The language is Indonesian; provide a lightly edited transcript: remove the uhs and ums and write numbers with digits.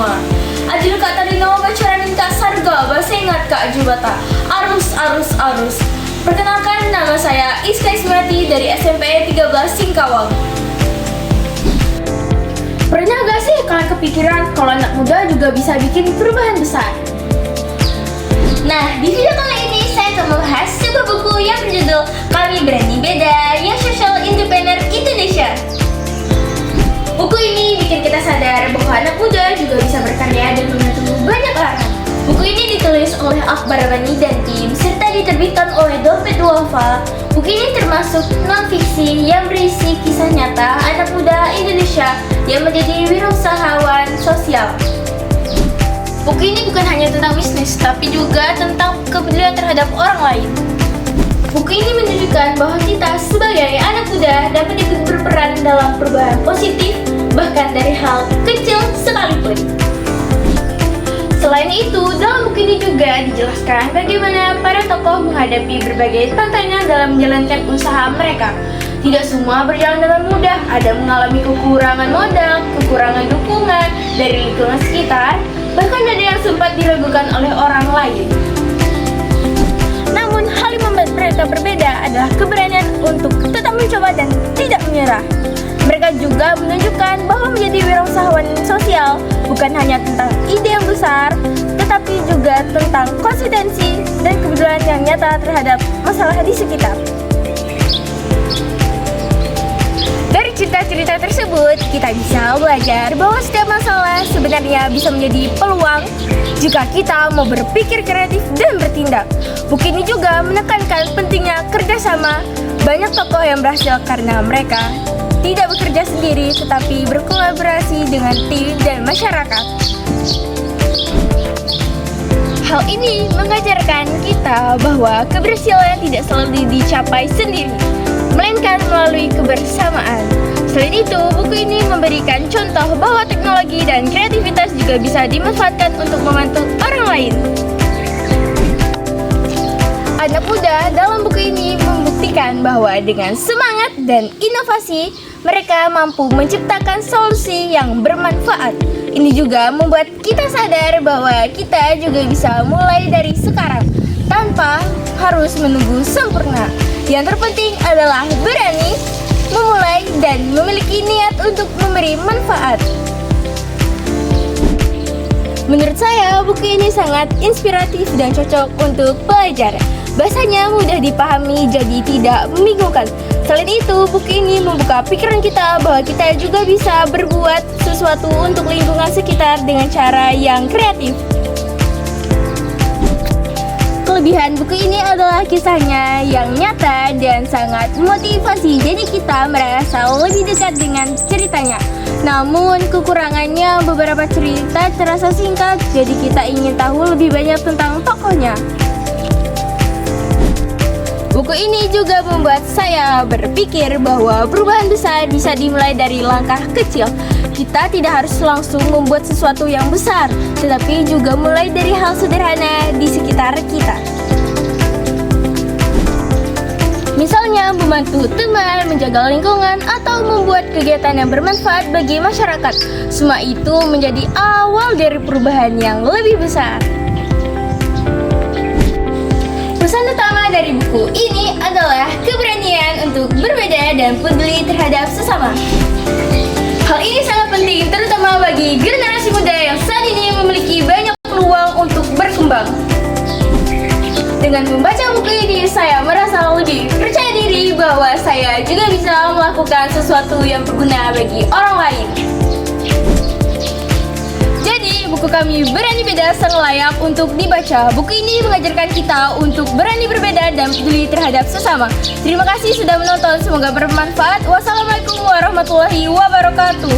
semua. Adil Kak Tarino bacaranin Kak Sarga, bahasa ingat Kak Jubata. Arus. Perkenalkan, nama saya Iska Ismati dari SMP 13 Singkawang. Pernah gak sih kalian kepikiran kalau anak muda juga bisa bikin perubahan besar? Nah, di video kali ini saya akan membahas sebuah buku yang berjudul Kami Berani Beda yang Social Entrepreneur Indonesia. Buku ini bikin kita sadar bahwa anak muda juga bisa berkarya dan membantu banyak orang. Buku ini ditulis oleh Akbar Rani dan tim serta diterbitkan oleh Dompet Duafa. Buku ini termasuk non-fiksi yang berisi kisah nyata anak muda Indonesia yang menjadi wirausahawan sosial. Buku ini bukan hanya tentang bisnis, tapi juga tentang kepedulian terhadap orang lain. Buku ini menunjukkan bahwa kita sebagai anak muda dapat ikut berperan dalam perubahan positif, bahkan dari hal kecil sekalipun. Selain itu, dalam buku ini juga dijelaskan bagaimana para tokoh menghadapi berbagai tantangan dalam menjalankan usaha mereka. Tidak semua berjalan dengan mudah, ada mengalami kekurangan modal, kekurangan dukungan dari lingkungan sekitar, bahkan ada yang sempat diragukan oleh orang lain. Namun, hal yang membuat mereka berbeda adalah keberanian untuk tetap mencoba dan tidak menyerah. Mereka juga menunjukkan bahwa menjadi wirausahawan sosial bukan hanya tentang ide yang besar, tetapi juga tentang konsistensi dan kepedulian yang nyata terhadap masalah di sekitar. Dari cerita-cerita tersebut, kita bisa belajar bahwa setiap masalah sebenarnya bisa menjadi peluang jika kita mau berpikir kreatif dan bertindak. Buku ini juga menekankan pentingnya kerjasama. Banyak tokoh yang berhasil karena mereka tidak bekerja sendiri, tetapi berkolaborasi dengan tim dan masyarakat. Hal ini mengajarkan kita bahwa keberhasilan tidak selalu dicapai sendiri, melainkan melalui kebersamaan. Selain itu, buku ini memberikan contoh bahwa teknologi dan kreativitas juga bisa dimanfaatkan untuk membantu orang lain. Anak muda dalam buku ini membuktikan bahwa dengan semangat dan inovasi, mereka mampu menciptakan solusi yang bermanfaat. Ini juga membuat kita sadar bahwa kita juga bisa mulai dari sekarang tanpa harus menunggu sempurna. Yang terpenting adalah berani, memulai, dan memiliki niat untuk memberi manfaat. Menurut saya, buku ini sangat inspiratif dan cocok untuk pelajar. Bahasanya mudah dipahami, jadi tidak membingungkan. Selain itu, buku ini membuka pikiran kita bahwa kita juga bisa berbuat sesuatu untuk lingkungan sekitar dengan cara yang kreatif. Kelebihan buku ini adalah kisahnya yang nyata dan sangat memotivasi, jadi kita merasa lebih dekat dengan ceritanya. Namun kekurangannya, beberapa cerita terasa singkat, jadi kita ingin tahu lebih banyak tentang tokohnya. Buku ini juga membuat saya berpikir bahwa perubahan besar bisa dimulai dari langkah kecil. Kita tidak harus langsung membuat sesuatu yang besar, tetapi juga mulai dari hal sederhana di sekitar kita. Misalnya membantu teman, menjaga lingkungan, atau membuat kegiatan yang bermanfaat bagi masyarakat. Semua itu menjadi awal dari perubahan yang lebih besar. Pesan utama dari buku ini adalah keberanian untuk berbeda dan peduli terhadap sesama. Hal ini sangat penting terutama bagi generasi muda yang saat ini memiliki banyak peluang untuk berkembang. Dengan membaca buku ini, saya merasa lebih percaya diri bahwa saya juga bisa melakukan sesuatu yang berguna bagi orang lain. Jadi, buku Kami Berani Beda sangat layak untuk dibaca. Buku ini mengajarkan kita untuk berani berbeda dan peduli terhadap sesama. Terima kasih sudah menonton, semoga bermanfaat. Wassalamualaikum warahmatullahi wabarakatuh.